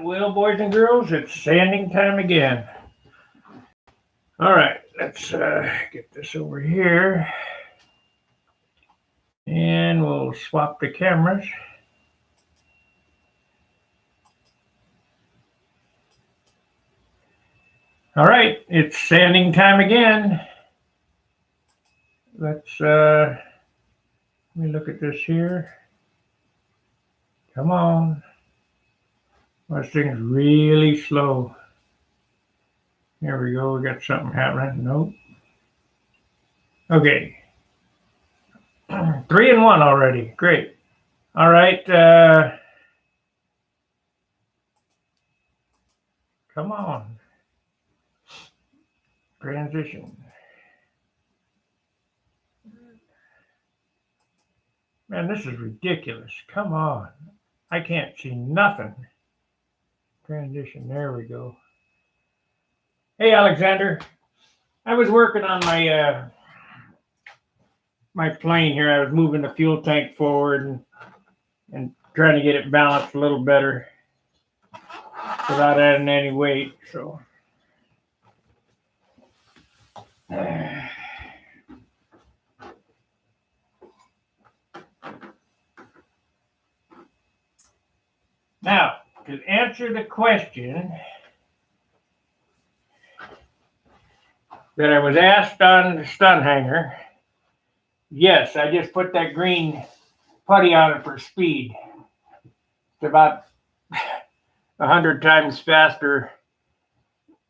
Well, boys and girls, it's sanding time again. All right, let's get this over here. And we'll swap the cameras. All right, it's sanding time again. Let's, let me look at this here. Come on. This thing's really slow. Here we go, we got something happening. Nope. Okay. 3 and 1 already, great. All right, come on. Transition. Man, this is ridiculous. Come on. I can't see nothing. Transition, there we go. Hey, Alexander. I was working on my my plane here. I was moving the fuel tank forward and trying to get it balanced a little better without adding any weight. So now, to answer the question that I was asked on the stunt hanger, yes, I just put that green putty on it for speed. It's about 100 times faster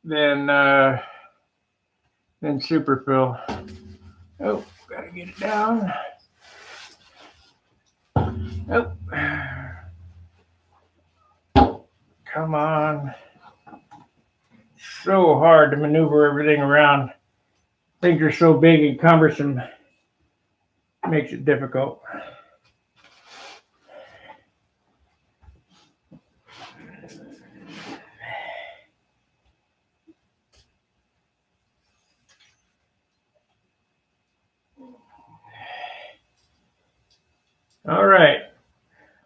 than Superfill. Oh, gotta get it down. Oh, come on. So hard to maneuver everything around. Things are so big and cumbersome. It makes it difficult. All right.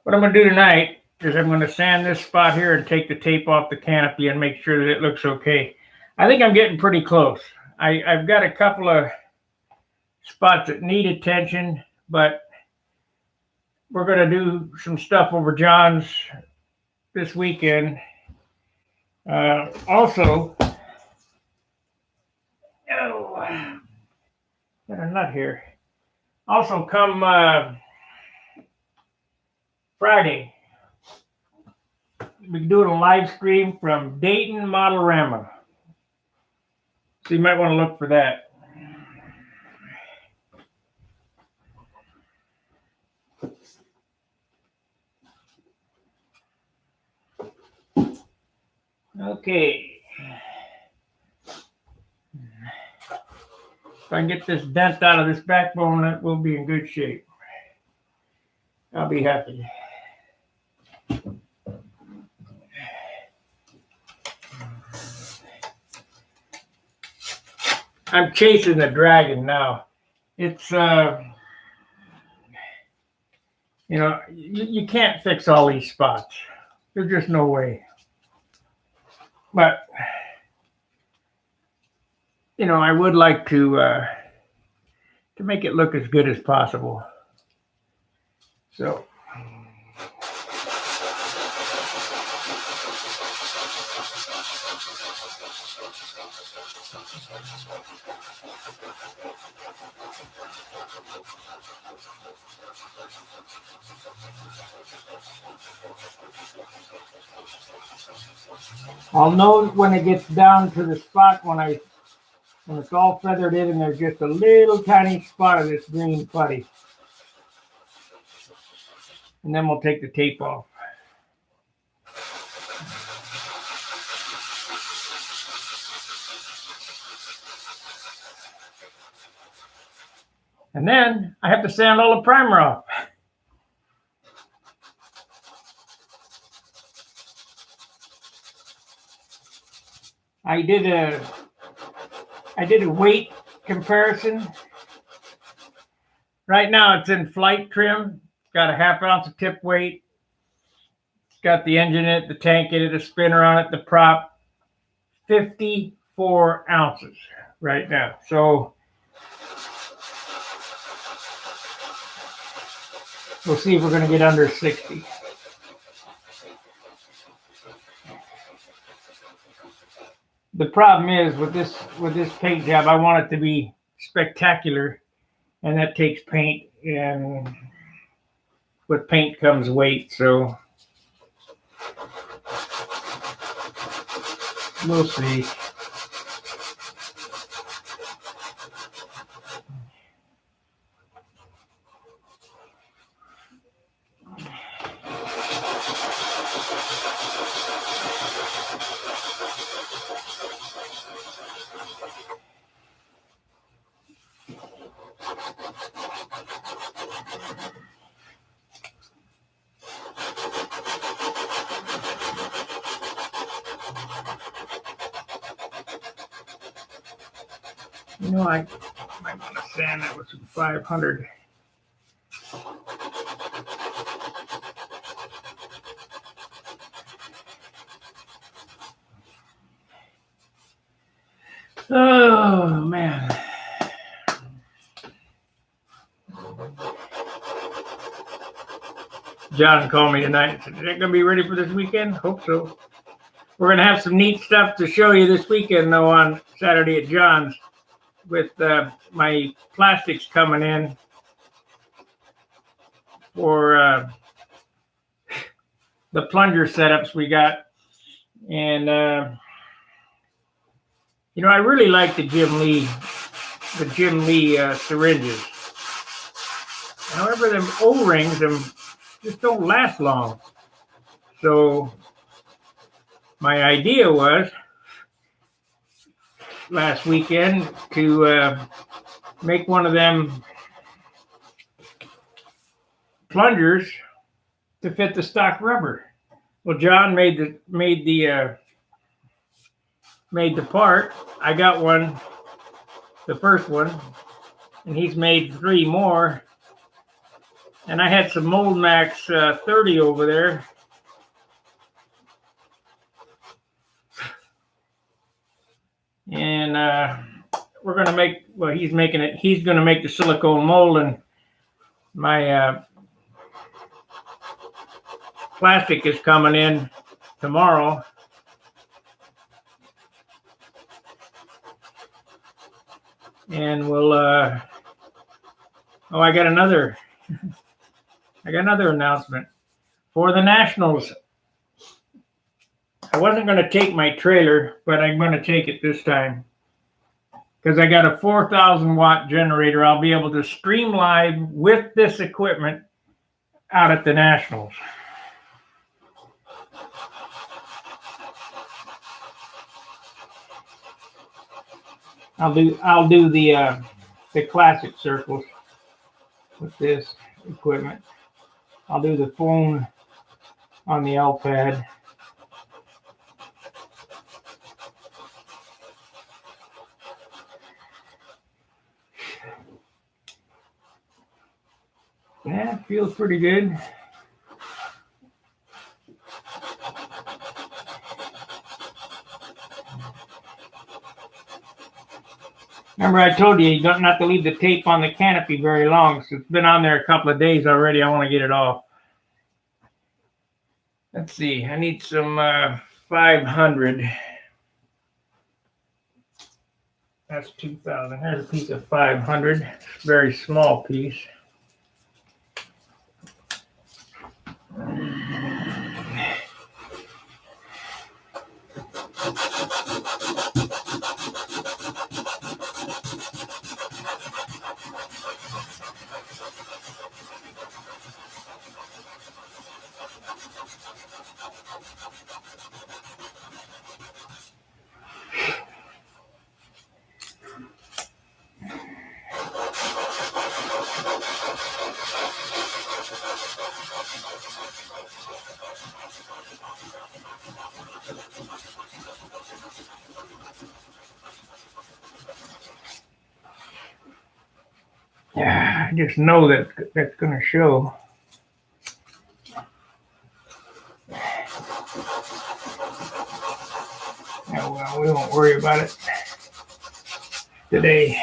What I'm going to do tonight is I'm going to sand this spot here and take the tape off the canopy and make sure that it looks okay. I think I'm getting pretty close. I've got a couple of spots that need attention, but we're going to do some stuff over John's this weekend. Also, got a nut here. Also, come Friday, we're doing a live stream from Dayton Modelrama. So you might want to look for that. Okay. If I can get this dent out of this backbone, that will be in good shape. I'll be happy. I'm chasing the dragon now. It's, you know, you can't fix all these spots. There's just no way. But, you know, I would like to make it look as good as possible. So. I'll know when it gets down to the spot when it's all feathered in and there's just a little tiny spot of this green putty. And then we'll take the tape off. And then I have to sand all the primer off. I did a weight comparison. Right now it's in flight trim. It's got a 1/2 ounce of tip weight. got the engine in it, the tank in it, the spinner on it, the prop. 54 ounces right now. So we'll see if we're going to get under 60. The problem is with this paint job, I want it to be spectacular, and that takes paint, and with paint comes weight, so we'll see. You know, I might want to sand that with some 500. Oh, man. John called me tonight and said, "Is it going to be ready for this weekend?" Hope so. We're going to have some neat stuff to show you this weekend, though, on Saturday at John's, with my plastics coming in for the plunger setups we got. And, you know, I really like the Jim Lee syringes. However, them O-rings just don't last long. So my idea was last weekend to make one of them plungers to fit the stock rubber. Well, John made the part. I got one, the first one, and he's made 3 more. And I had some Mold Max 30 over there. And we're going to make, well, he's making it, he's going to make the silicone mold, and my plastic is coming in tomorrow. And we'll, oh, I got another announcement for the Nationals. I wasn't going to take my trailer, but I'm going to take it this time because I got a 4,000 watt generator. I'll be able to stream live with this equipment out at the Nationals. I'll do the classic circles with this equipment. I'll do the phone on the L pad. Yeah, it feels pretty good. Remember, I told you don't not to leave the tape on the canopy very long. So it's been on there a couple of days already. I want to get it off. Let's see. I need some 500. That's 2,000. There's a piece of 500. Very small piece. Yeah, I just know that that's going to show. Oh, well, we won't worry about it today.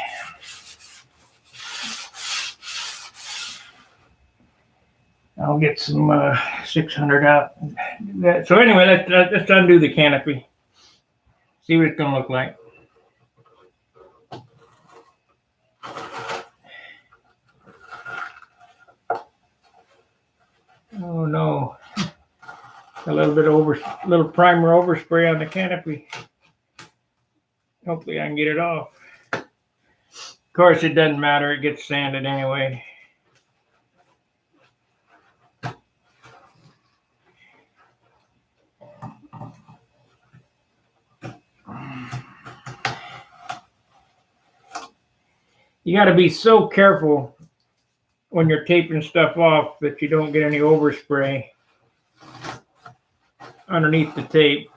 I'll get some 600 out. So anyway, let's undo the canopy. See what it's going to look like. Oh no. A little bit little primer overspray on the canopy. Hopefully I can get it off. Of course, it doesn't matter. It gets sanded anyway. You got to be so careful when you're taping stuff off that you don't get any overspray underneath the tape.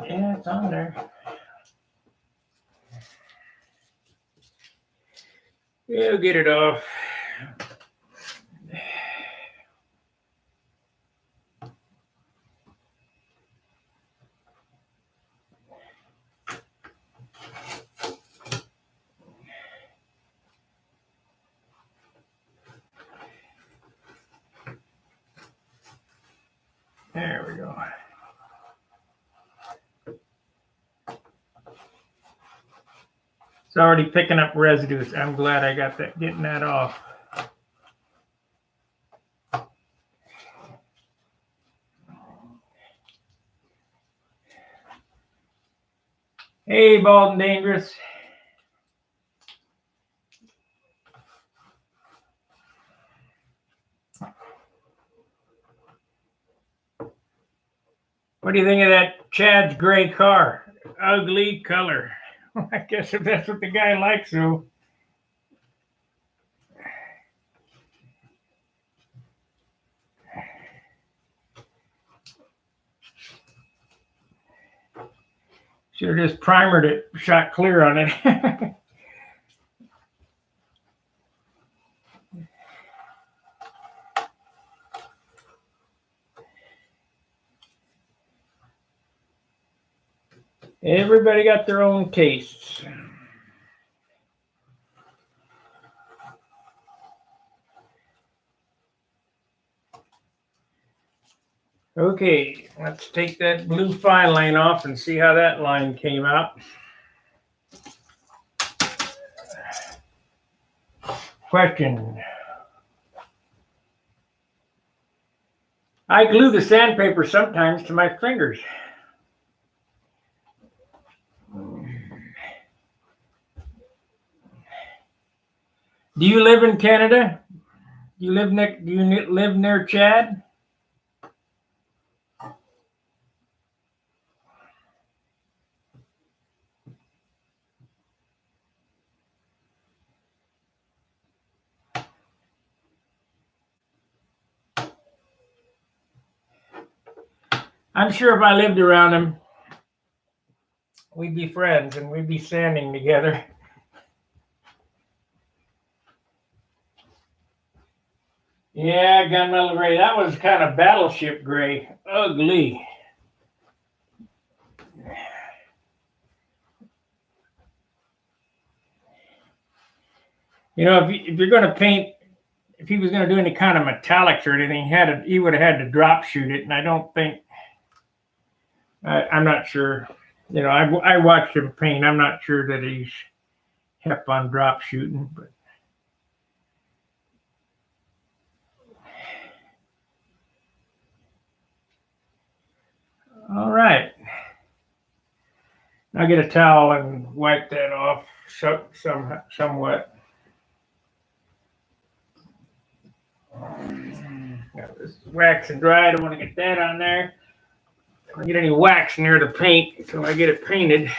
Yeah, it's on there. We'll get it off. There we go. It's already picking up residues. I'm glad I got that, getting that off. Hey, Bald and Dangerous. What do you think of that Chad's gray car? Ugly color. I guess if that's what the guy likes, so. Should have just primered it, shot clear on it. Everybody got their own tastes. Okay, let's take that blue fine line off and see how that line came out. Question. I glue the sandpaper sometimes to my fingers. Do you live in Canada? Do you live near Chad? I'm sure if I lived around him, we'd be friends and we'd be sanding together. Yeah, gunmetal gray. That was kind of battleship gray. Ugly. You know, if you're going to paint, if he was going to do any kind of metallics or anything, he would have had to drop shoot it, and I don't think. I'm not sure. You know, I watched him paint. I'm not sure that he's hep on drop shooting, but. All right. I'll get a towel and wipe that off somewhat. Got this wax and dry. I don't want to get that on there. Don't get any wax near the paint until I get it painted.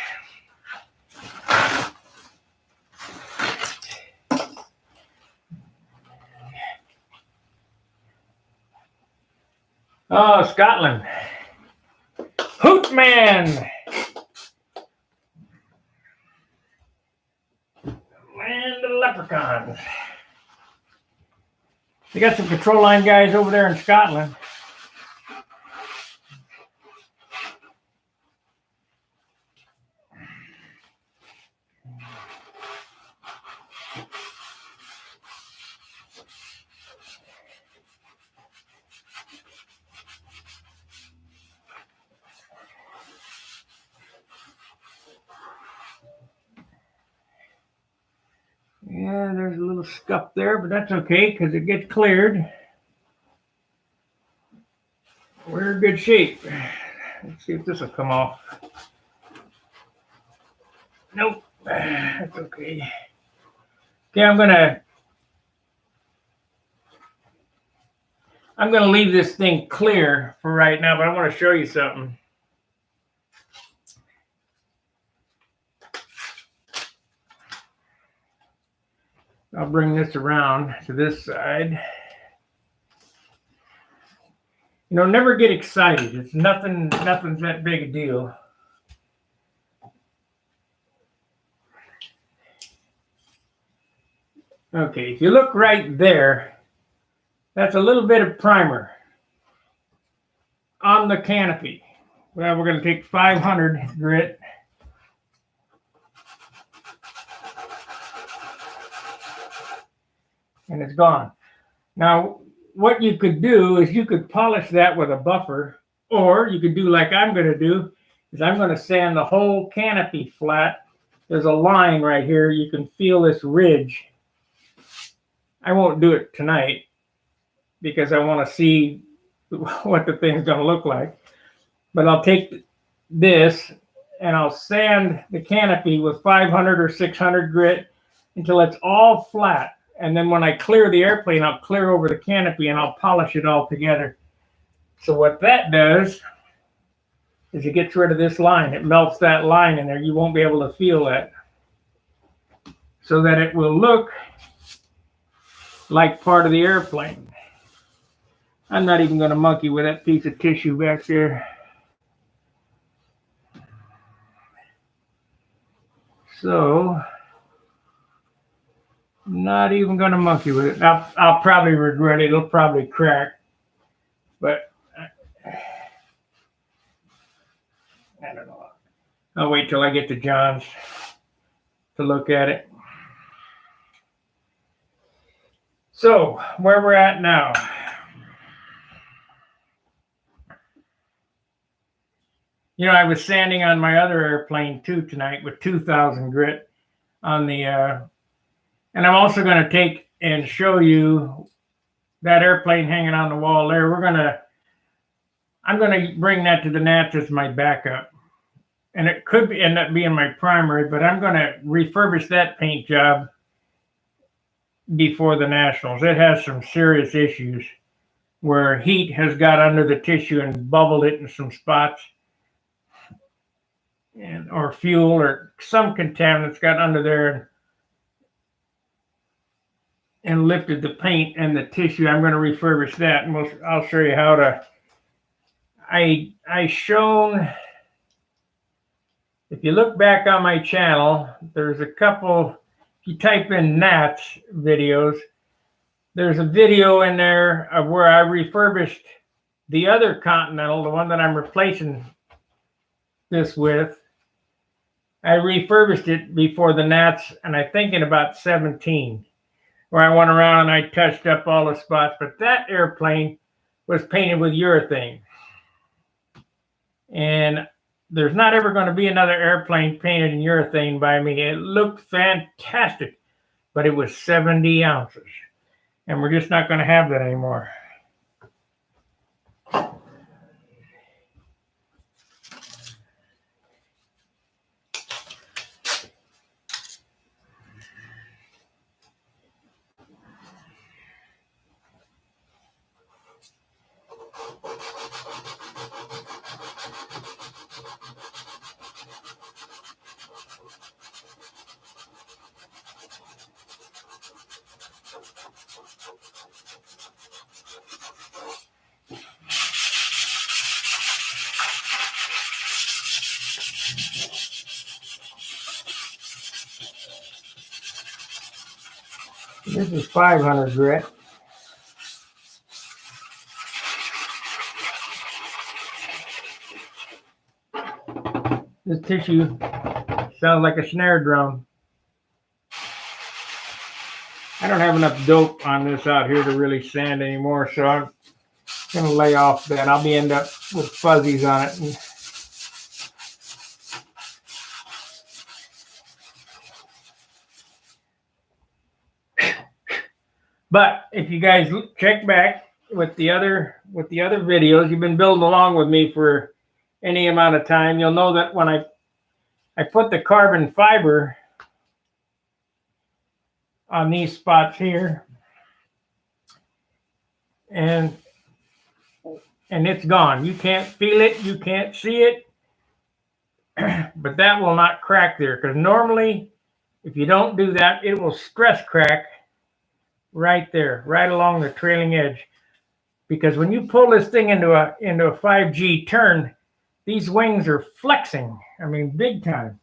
Oh, Scotland. Hootman. Land of leprechauns. They got some control line guys over there in Scotland. Yeah, there's a little scuff there, but that's okay because it gets cleared. We're in good shape. Let's see if this will come off. Nope, that's okay. Okay, I'm gonna leave this thing clear for right now, but I want to show you something. I'll bring this around to this side. You know, never get excited. It's nothing's that big a deal. Okay, if you look right there, that's a little bit of primer on the canopy. Well, we're going to take 500 grit. And it's gone. Now, what you could do is you could polish that with a buffer, or you could do like I'm going to do, is I'm going to sand the whole canopy flat. There's a line right here. You can feel this ridge. I won't do it tonight because I want to see what the thing's going to look like. But I'll take this and I'll sand the canopy with 500 or 600 grit until it's all flat. And then when I clear the airplane, I'll clear over the canopy and I'll polish it all together. So what that does is it gets rid of this line. It melts that line in there. You won't be able to feel that. So that it will look like part of the airplane. I'm not even going to monkey with that piece of tissue back there. So, not even going to monkey with it. I'll probably regret it. It'll probably crack. But I don't know. I'll wait till I get to John's to look at it. So, where we're at now. You know, I was sanding on my other airplane too tonight with 2,000 grit on the, and I'm also going to take and show you that airplane hanging on the wall there. I'm going to bring that to the Nats as my backup. And it could end up being my primary, but I'm going to refurbish that paint job before the Nationals. It has some serious issues where heat has got under the tissue and bubbled it in some spots. Or fuel or some contaminants got under there and lifted the paint and the tissue. I'm going to refurbish that, and I'll show you how to. I shown, if you look back on my channel, there's a couple. If you type in Nats videos, there's a video in there of where I refurbished the other Continental, the one that I'm replacing this with. I refurbished it before the Nats, and I think in about 17, where I went around and I touched up all the spots. But that airplane was painted with urethane. And there's not ever going to be another airplane painted in urethane by me. It looked fantastic, but it was 70 ounces. And we're just not going to have that anymore. This is 500 grit. This tissue sounds like a snare drum. I don't have enough dope on this out here to really sand anymore, so I'm going to lay off that. I'll be end up with fuzzies on it. But if you guys check back with the other videos, you've been building along with me for any amount of time, you'll know that when I put the carbon fiber on these spots here, and it's gone. You can't feel it, you can't see it, but that will not crack there, because normally if you don't do that, it will stress crack right there, right along the trailing edge. Because when you pull this thing into a 5G turn, these wings are flexing. I mean, big time.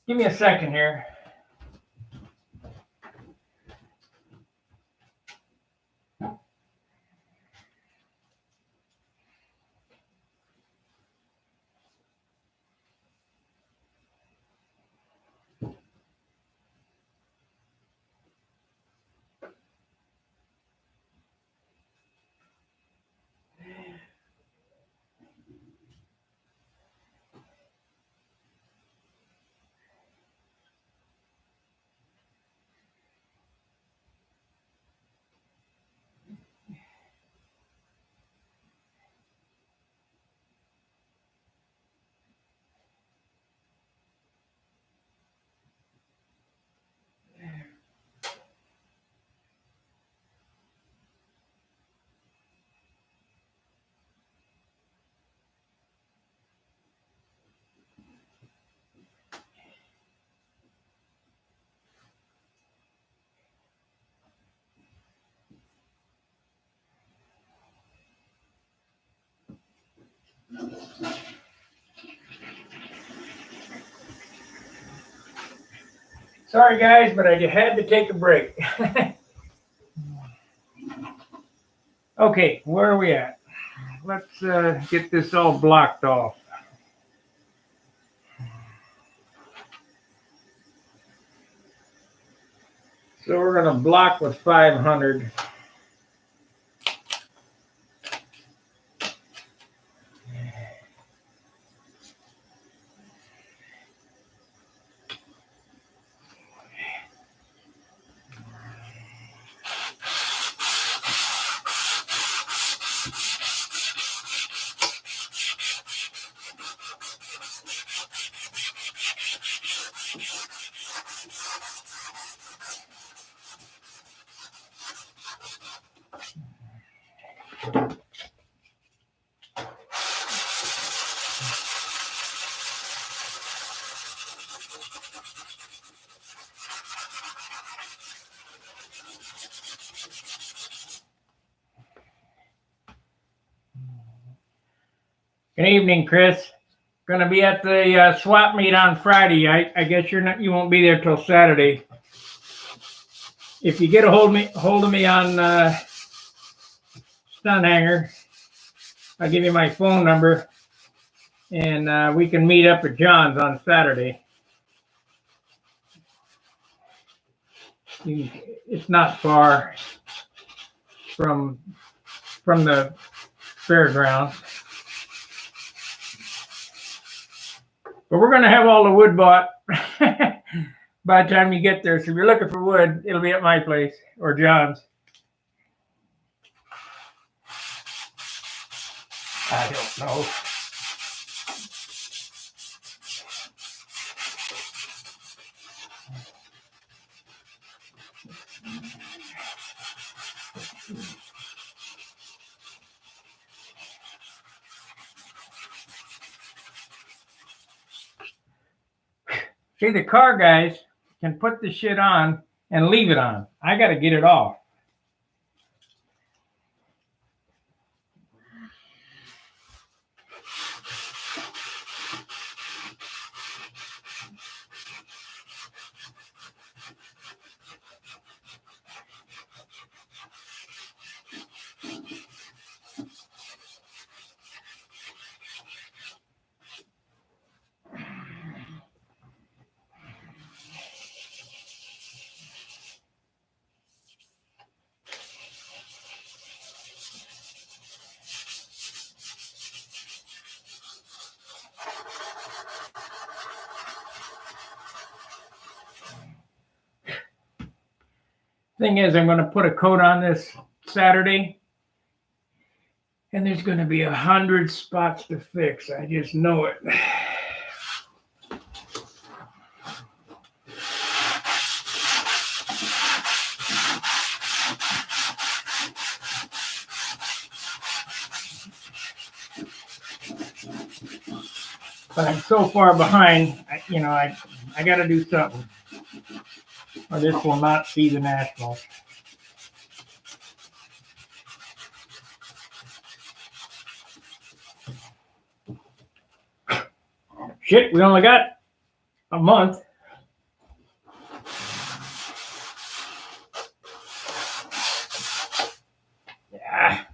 Give me a second here. Sorry guys, but I had to take a break. Okay, where are we at? Let's get this all blocked off. So we're going to block with 500. Good evening, Chris. Going to be at the swap meet on Friday. I guess you won't be there till Saturday. If you get a hold of me on Stunt Hanger, I'll give you my phone number, and we can meet up at John's on Saturday. It's not far from the fairgrounds. But we're going to have all the wood bought by the time you get there. So if you're looking for wood, it'll be at my place or John's. I don't know. See, the car guys can put the shit on and leave it on. I got to get it off. Thing is, I'm going to put a coat on this Saturday, and there's going to be 100 spots to fix. I just know it. But I'm so far behind, I got to do something, or this will not see the Nationals. Shit, we only got a month. Yeah.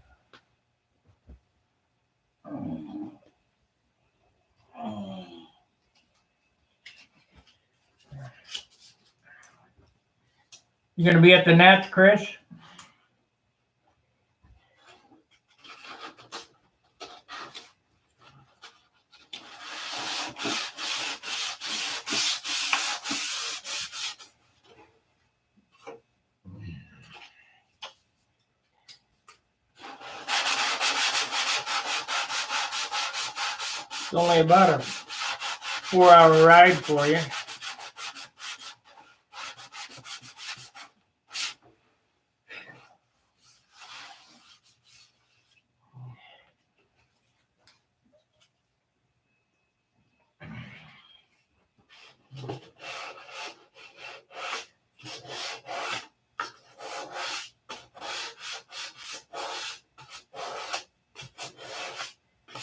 You gonna be at the Nats, Chris? It's only about a 4-hour ride for you.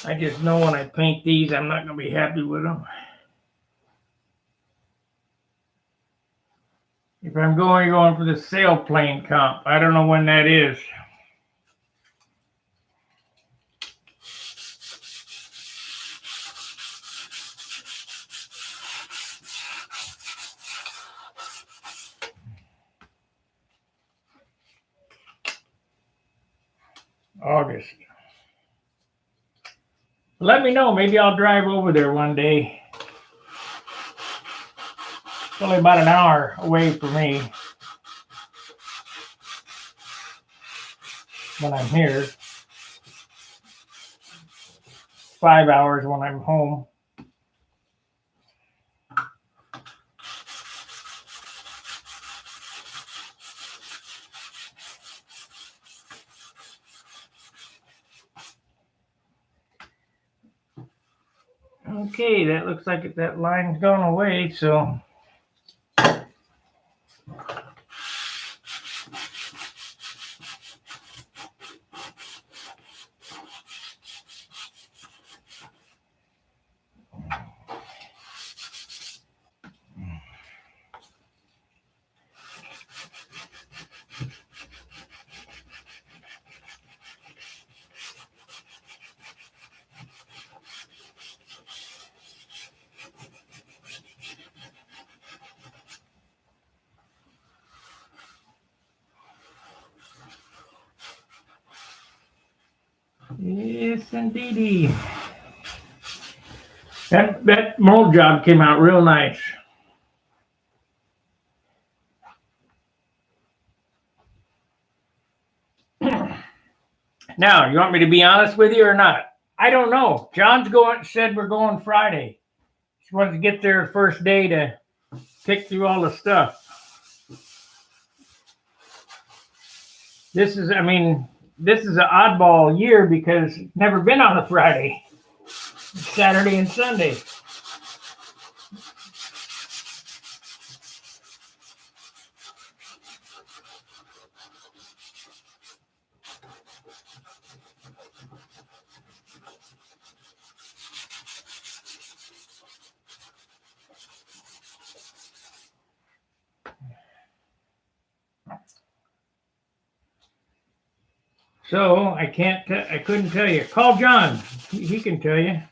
I just know when I paint these, I'm not going to be happy with them. If I'm going for the sailplane comp. I don't know when that is. August. Let me know. Maybe I'll drive over there one day. It's only about an hour away from me when I'm here. 5 hours when I'm home. Okay, that looks like that line's gone away, so. Yes, indeedy. That mold job came out real nice. Now, you want me to be honest with you or not? I don't know. John's said we're going Friday. He wants to get there first day to pick through all the stuff. This is an oddball year because it's never been on a Friday. It's Saturday and Sunday. So I couldn't tell you. Call John. He can tell you.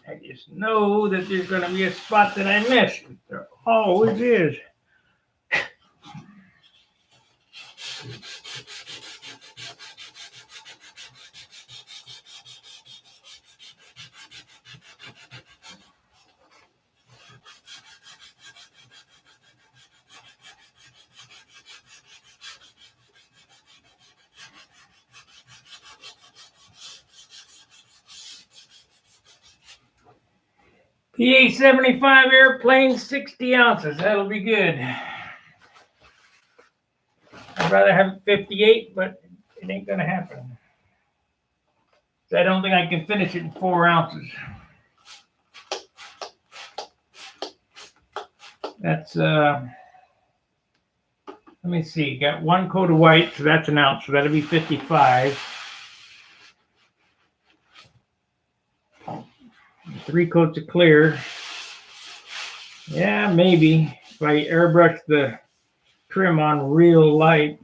I just know that there's going to be a spot that I missed. There always is. PA-75 airplane, 60 ounces. That'll be good. I'd rather have 58, but it ain't going to happen. I don't think I can finish it in 4 ounces. That's, let me see, got 1 coat of white, so that's an ounce, so that'll be 55. 3 coats of clear. Yeah, maybe if I airbrush the trim on real light.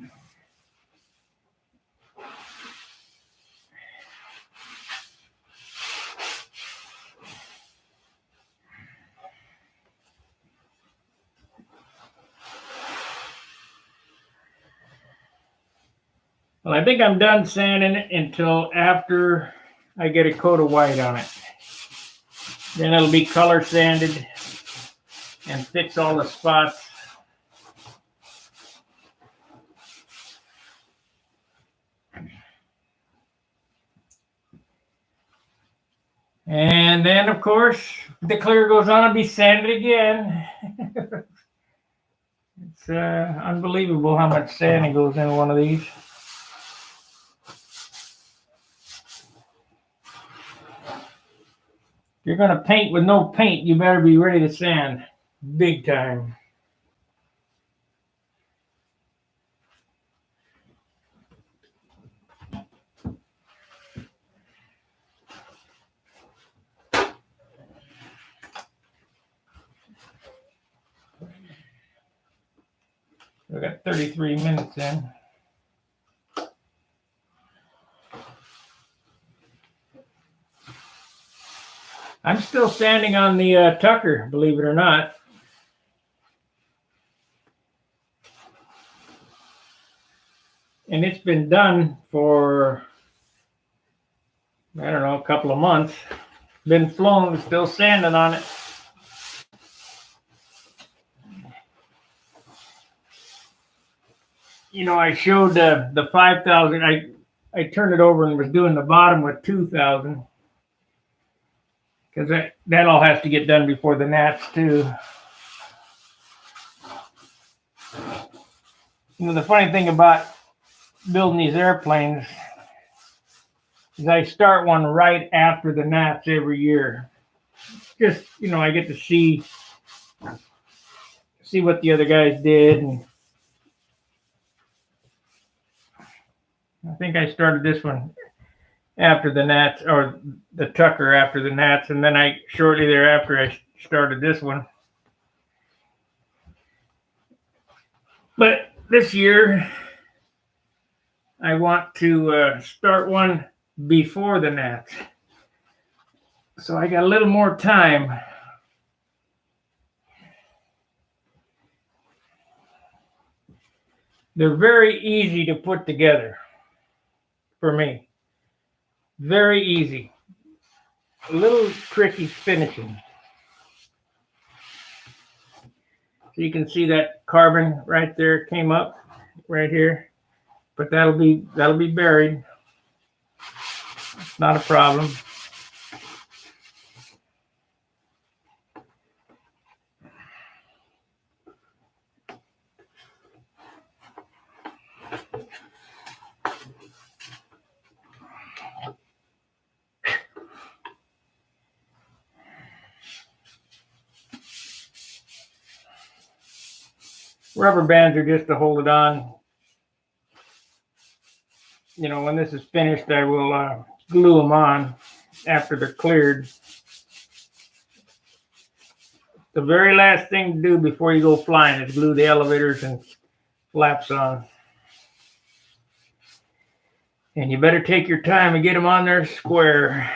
Well, I think I'm done sanding it until after I get a coat of white on it. Then it'll be color sanded and fix all the spots. And then, of course, the clear goes on and be sanded again. It's unbelievable how much sanding goes into one of these. If you're going to paint with no paint, you better be ready to sand big time. We got 33 minutes in. I'm still standing on the Tucker, believe it or not. And it's been done for, I don't know, a couple of months. Been flown, still standing on it. You know, I showed the 5,000. I turned it over and was doing the bottom with 2,000. Because that all has to get done before the gnats too. You know, the funny thing about building these airplanes is I start one right after the gnats every year. Just, you know, I get to see what the other guys did. And I think I started this one after the gnats, or the Tucker after the gnats, and then shortly thereafter I started this one. But this year I want to start one before the gnats, so I got a little more time. They're very easy to put together for me. Very easy. A little tricky finishing. So you can see that carbon right there came up right here, but that'll be buried. It's not a problem. Rubber bands are just to hold it on. You know, when this is finished, I will glue them on after they're cleared. The very last thing to do before you go flying is glue the elevators and flaps on. And you better take your time and get them on there square.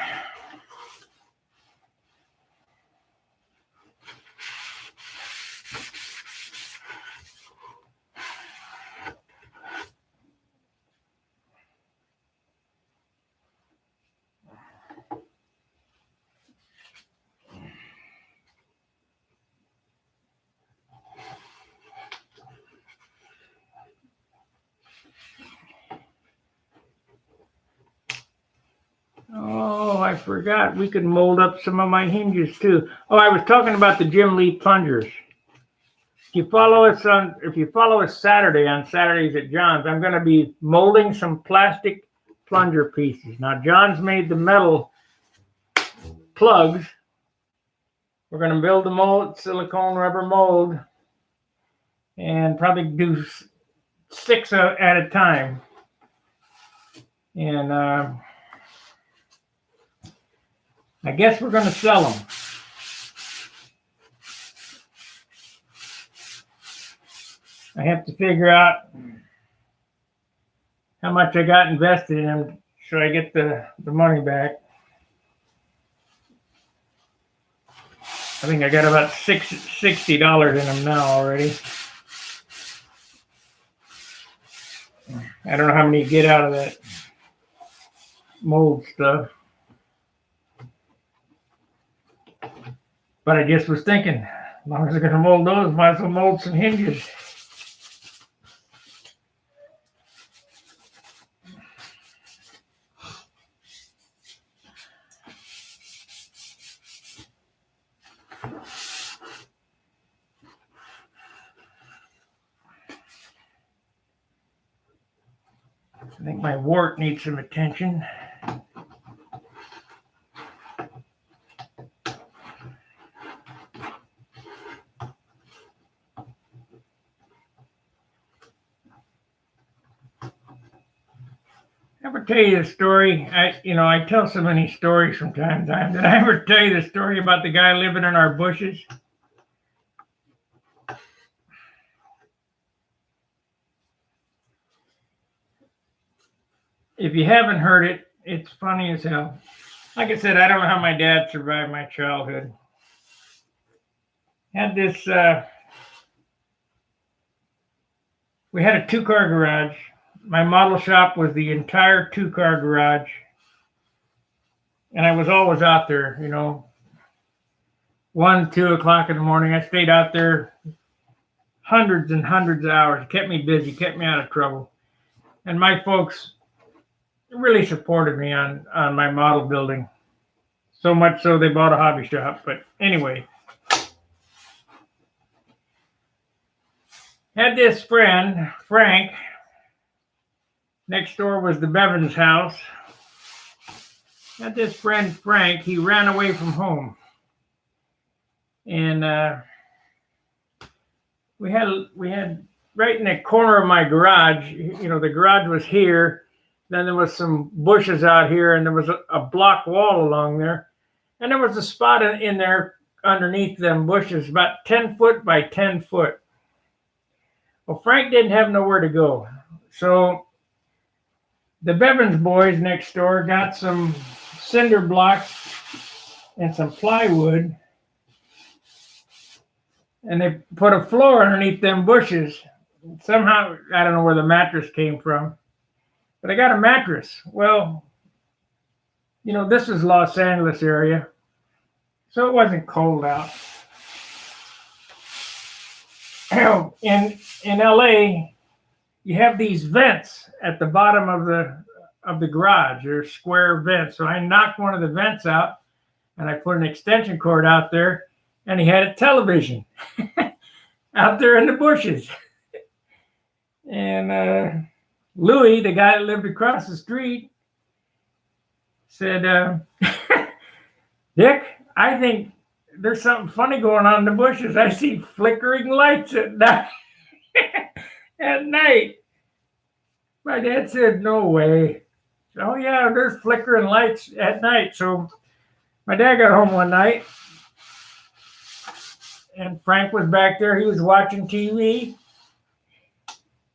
Oh, I forgot. We could mold up some of my hinges too. Oh, I was talking about the Jim Lee plungers. If you follow us Saturday on Saturdays at John's, I'm going to be molding some plastic plunger pieces. Now, John's made the metal plugs. We're going to build the mold, silicone rubber mold, and probably do 6 at a time. And I guess we're going to sell them. I have to figure out how much I got invested in them so I get the money back. I think I got about $60 in them now already. I don't know how many you get out of that mold stuff. But I just was thinking, as long as I'm going to mold those, might as well mold some hinges. I think my wart needs some attention. Ever tell you the story? I tell so many stories from time to time. Did I ever tell you the story about the guy living in our bushes? If you haven't heard it, it's funny as hell. Like I said, I don't know how my dad survived my childhood. Had this, we had a 2-car garage. My model shop was the entire 2-car garage. And I was always out there, 1, 2 o'clock in the morning. I stayed out there hundreds and hundreds of hours. It kept me busy, kept me out of trouble. And my folks really supported me on my model building. So much so they bought a hobby shop. But anyway, had this friend, Frank. Next door was the Bevins house. Had this friend, Frank. He ran away from home. And we had right in the corner of my garage, the garage was here. Then there was some bushes out here, and there was a block wall along there. And there was a spot in there underneath them bushes, about 10 foot by 10 foot. Well, Frank didn't have nowhere to go. So the Bevins boys next door got some cinder blocks and some plywood, and they put a floor underneath them bushes. Somehow, I don't know where the mattress came from, but I got a mattress. Well, this is Los Angeles area, so it wasn't cold out. In LA, you have these vents at the bottom of the garage. They're square vents. So I knocked one of the vents out, and I put an extension cord out there, and he had a television out there in the bushes. And Louis, the guy that lived across the street, said, Dick, I think there's something funny going on in the bushes. I see flickering lights at night. At night. My dad said, no way. Oh, yeah, there's flickering lights at night. So my dad got home one night, and Frank was back there. He was watching TV.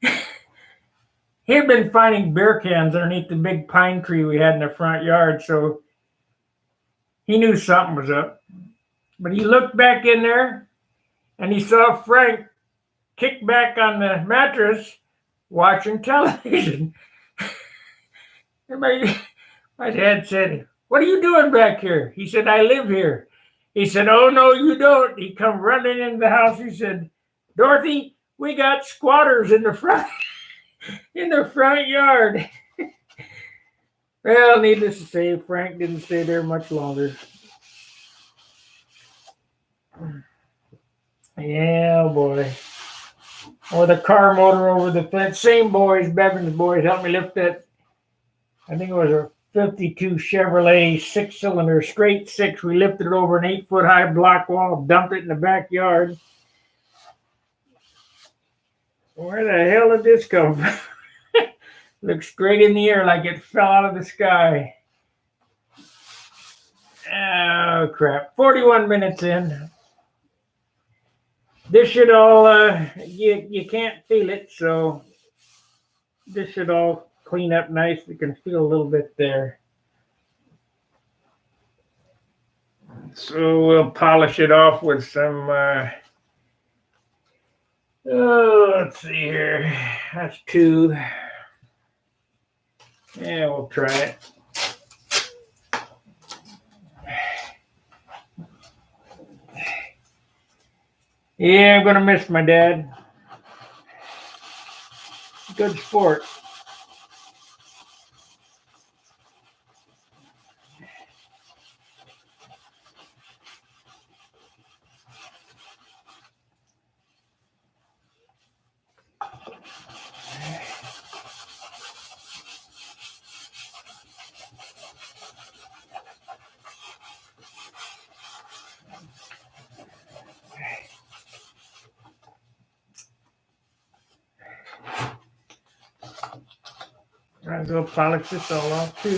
He had been finding beer cans underneath the big pine tree we had in the front yard, so he knew something was up. But he looked back in there, and he saw Frank kick back on the mattress watching television. And my dad said, what are you doing back here? He said, I live here. He said, oh, no, you don't. He come running into the house. He said, Dorothy, we got squatters in the front yard. Well, needless to say, Frank didn't stay there much longer. Yeah, boy. Or the car motor over the fence. Same boys, Bevan's boys, helped me lift that. I think it was a 52 Chevrolet 6-cylinder, straight six. We lifted it over an 8-foot high block wall, dumped it in the backyard. Where the hell did this come from? Looked straight in the air like it fell out of the sky. Oh, crap. 41 minutes in. This should all, you can't feel it, so this should all clean up nice. You can feel a little bit there. So we'll polish it off with some, let's see here. That's 2. Yeah, we'll try it. Yeah, I'm going to miss my dad. Good sport. I'll go polish this all off too.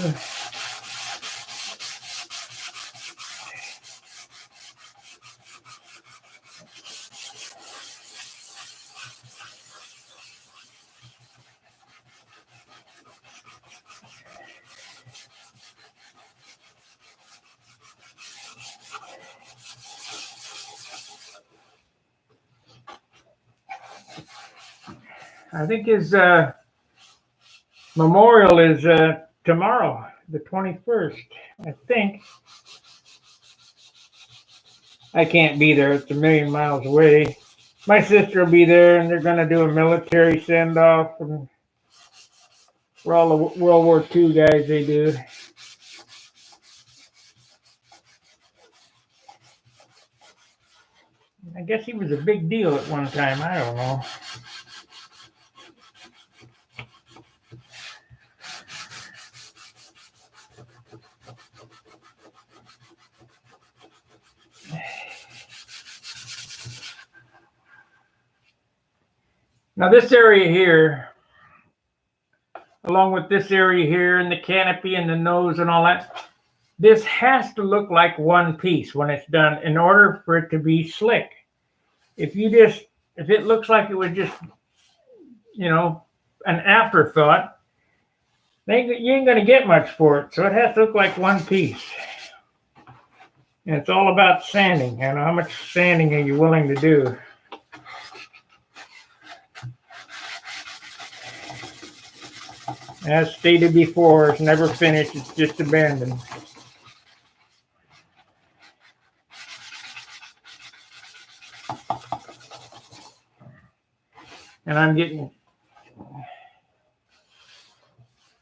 I think his memorial is tomorrow, the 21st. I think. I can't be there. It's a million miles away. My sister will be there, and they're going to do a military send-off for all the World War II guys they do. I guess he was a big deal at one time. I don't know. Now this area here, along with this area here and the canopy and the nose and all that, this has to look like one piece when it's done in order for it to be slick. If it looks like it was just, an afterthought, you ain't going to get much for it. So it has to look like one piece. And it's all about sanding. How much sanding are you willing to do? As stated before, it's never finished. It's just abandoned. And I'm getting...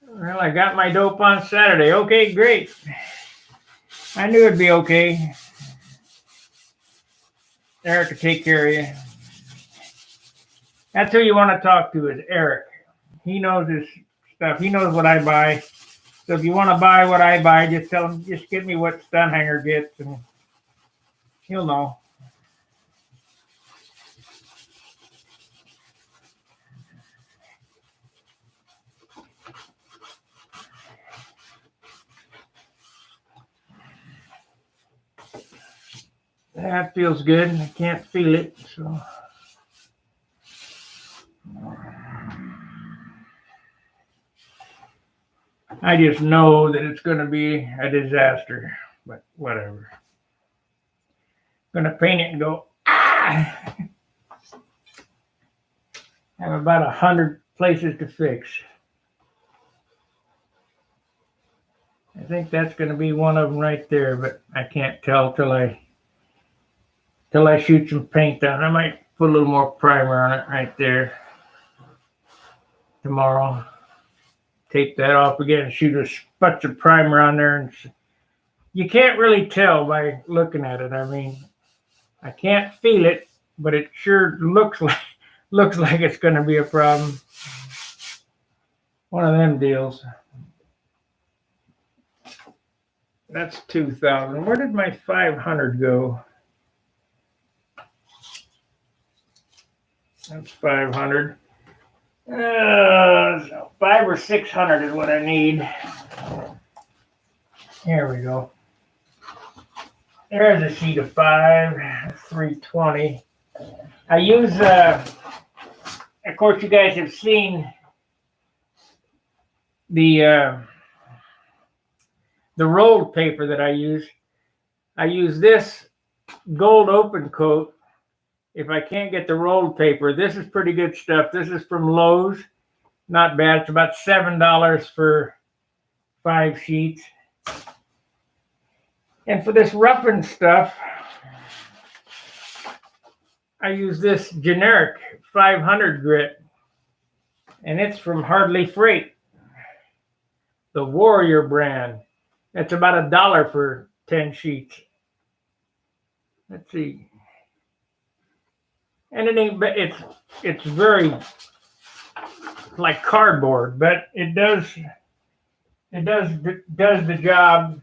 Well, I got my dope on Saturday. Okay, great. I knew it'd be okay. Eric will take care of you. That's who you want to talk to, is Eric. He knows his stuff. He knows what I buy. So if you want to buy what I buy, just tell him, just give me what Stunt Hanger gets, and he'll know. That feels good. I can't feel it, so. I just know that it's going to be a disaster, but whatever. I'm going to paint it and go, ah! I have about 100 places to fix. I think that's going to be one of them right there, but I can't tell till I shoot some paint down. I might put a little more primer on it right there tomorrow. Tape that off again, shoot a sputz of primer on there, and you can't really tell by looking at it. I mean, I can't feel it, but it sure looks like it's going to be a problem. One of them deals. That's 2,000. Where did my 500 go? That's 500. 5 or 600 is what I need. Here we go. There's a sheet of 5, 320. I use, of course, you guys have seen the rolled paper that I use. I use this gold open coat. If I can't get the rolled paper, this is pretty good stuff. This is from Lowe's. Not bad. It's about $7 for 5 sheets. And for this roughing stuff, I use this generic 500 grit. And it's from Hardly Freight, the Warrior brand. It's about $1 for 10 sheets. Let's see. And it ain't, it's very like cardboard, but it does the job.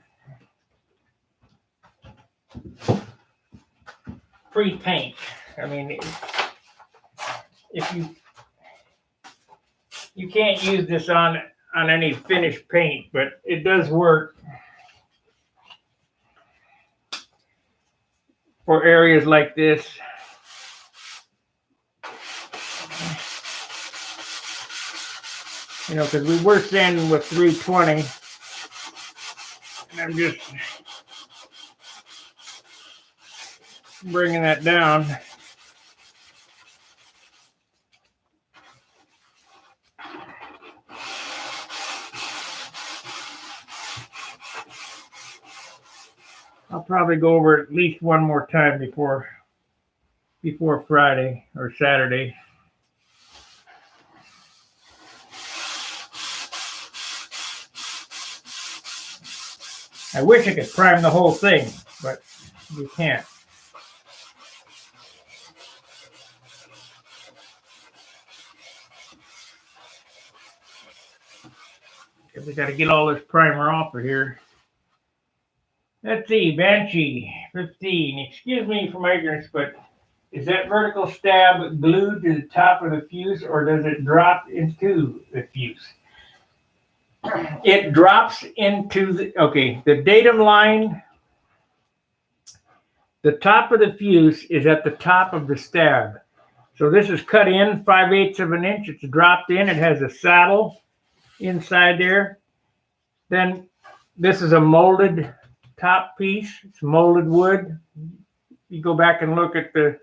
Pre-paint. I mean, if you can't use this on any finished paint, but it does work for areas like this. You know, because we were sanding with 320, and I'm just bringing that down. I'll probably go over it at least one more time before Friday or Saturday. I wish I could prime the whole thing, but you can't. We got to get all this primer off of here. Let's see, Banshee 15. Excuse me for my ignorance, but is that vertical stab glued to the top of the fuse, or does it drop into the fuse? It drops into the datum line. The top of the fuse is at the top of the stab. So this is cut in 5/8 of an inch. It's dropped in. It has a saddle inside there. Then this is a molded top piece. It's molded wood. You go back and look at the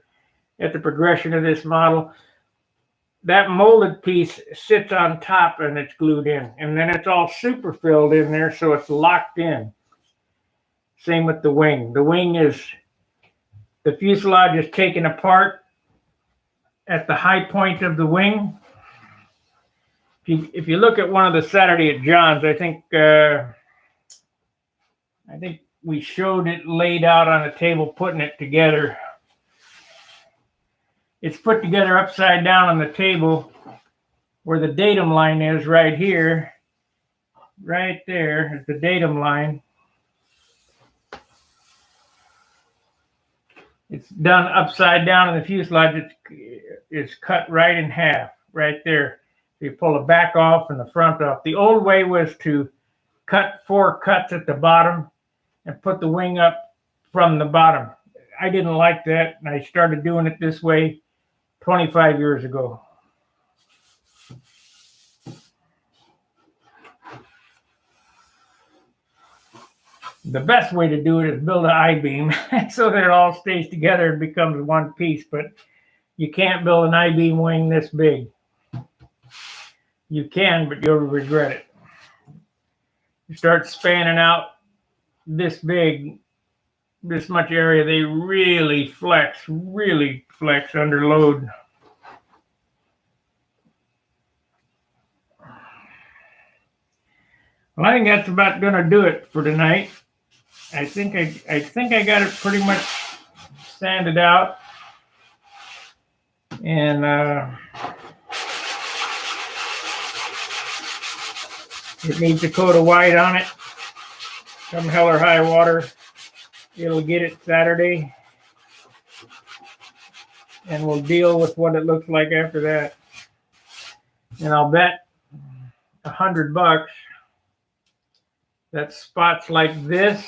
progression of this model. That molded piece sits on top and it's glued in. And then it's all super filled in there, so it's locked in. Same with the wing. The wing is, the fuselage is taken apart at the high point of the wing. If you look at one of the Saturday at John's, I think we showed it laid out on a table, putting it together. It's put together upside down on the table where the datum line is right here. Right there is the datum line. It's done upside down in the fuselage. It's cut right in half, right there. You pull the back off and the front off. The old way was to cut 4 cuts at the bottom and put the wing up from the bottom. I didn't like that, and I started doing it this way 25 years ago. The best way to do it is build an I-beam so that it all stays together and becomes one piece, but you can't build an I-beam wing this big. You can, but you'll regret it. You start spanning out this big, this much area, they really flex under load. Well, I think that's about going to do it for tonight. I think I got it pretty much sanded out, and it needs a coat of white on it. Come hell or high water, it'll get it Saturday, and we'll deal with what it looks like after that. And I'll bet $100 that spots like this,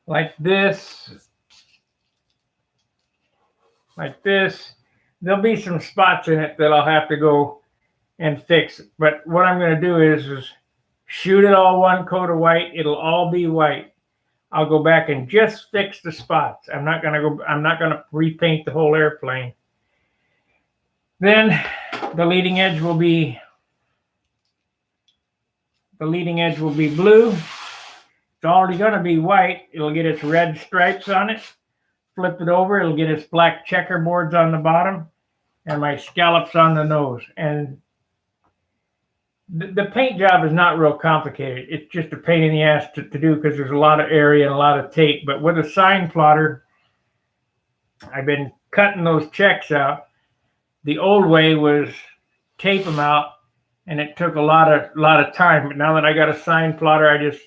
like this, like this, there'll be some spots in it that I'll have to go and fix. But what I'm going to do is shoot it all one coat of white. It'll all be white. I'll go back and just fix the spots. I'm not going to repaint the whole airplane. Then the leading edge will be blue. It's already going to be white. It'll get its red stripes on it. Flip it over, it'll get its black checkerboards on the bottom and my scallops on the nose. And the paint job is not real complicated. It's just a pain in the ass to do because there's a lot of area and a lot of tape. But with a sign plotter, I've been cutting those checks out. The old way was tape them out, and it took a lot of time. But now that I got a sign plotter, I just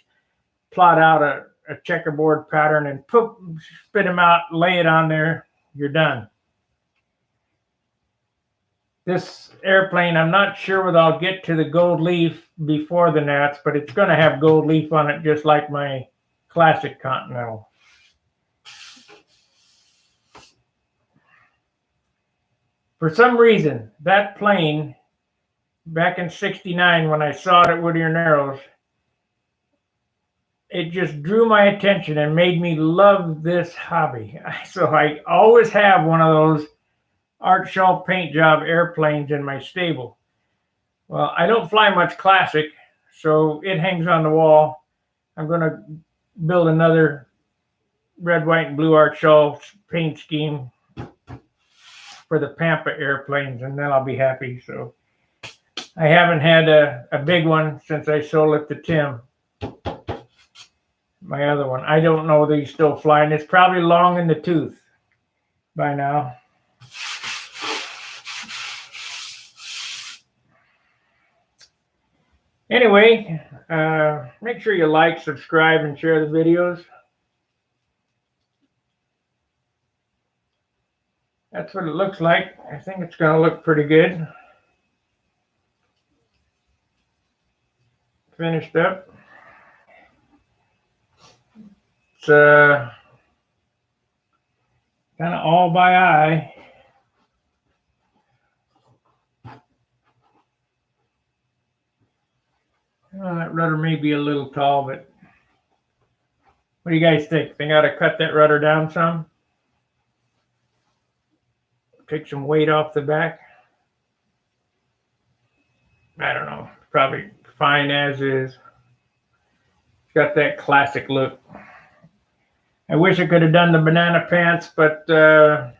plot out a checkerboard pattern and spit them out, lay it on there, you're done. This airplane, I'm not sure whether I'll get to the gold leaf before the Nats, but it's going to have gold leaf on it just like my classic Continental. For some reason, that plane, back in '69 when I saw it at Whittier Narrows, it just drew my attention and made me love this hobby. So I always have one of those Art Shaw paint job airplanes in my stable. Well, I don't fly much classic, so it hangs on the wall. I'm going to build another red, white, and blue Art Shaw paint scheme for the Pampa airplanes, and then I'll be happy. So I haven't had a big one since I sold it to Tim. My other one. I don't know that he's still flying. It's probably long in the tooth by now. Anyway, make sure you like, subscribe, and share the videos. That's what it looks like. I think it's going to look pretty good. Finished up. It's kind of all by eye. Well, that rudder may be a little tall, but what do you guys think? Think I ought to cut that rudder down some? Take some weight off the back? I don't know. Probably fine as is. It's got that classic look. I wish I could have done the banana pants, but no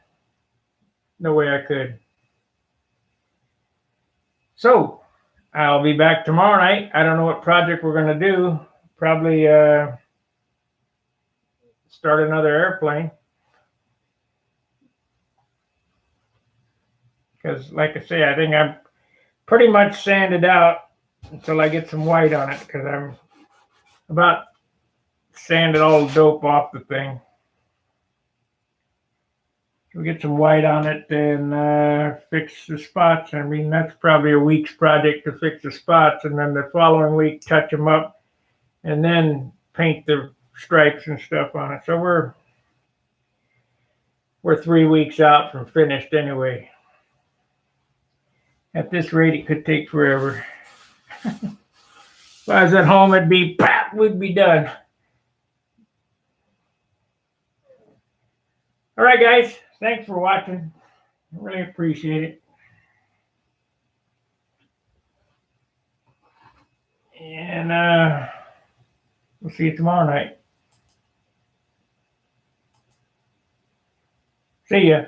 way I could. So, I'll be back tomorrow night. I don't know what project we're going to do. Probably start another airplane. Because, like I say, I think I'm pretty much sanded out until I get some white on it. Because I'm about sanded all the dope off the thing. We'll get some white on it and fix the spots. I mean, that's probably a week's project to fix the spots, and then the following week touch them up and then paint the stripes and stuff on it. So we're 3 weeks out from finished anyway. At this rate, it could take forever. If I was at home, it'd be, pap, we'd be done. All right, guys. Thanks for watching. I really appreciate it. And we'll see you tomorrow night. See ya.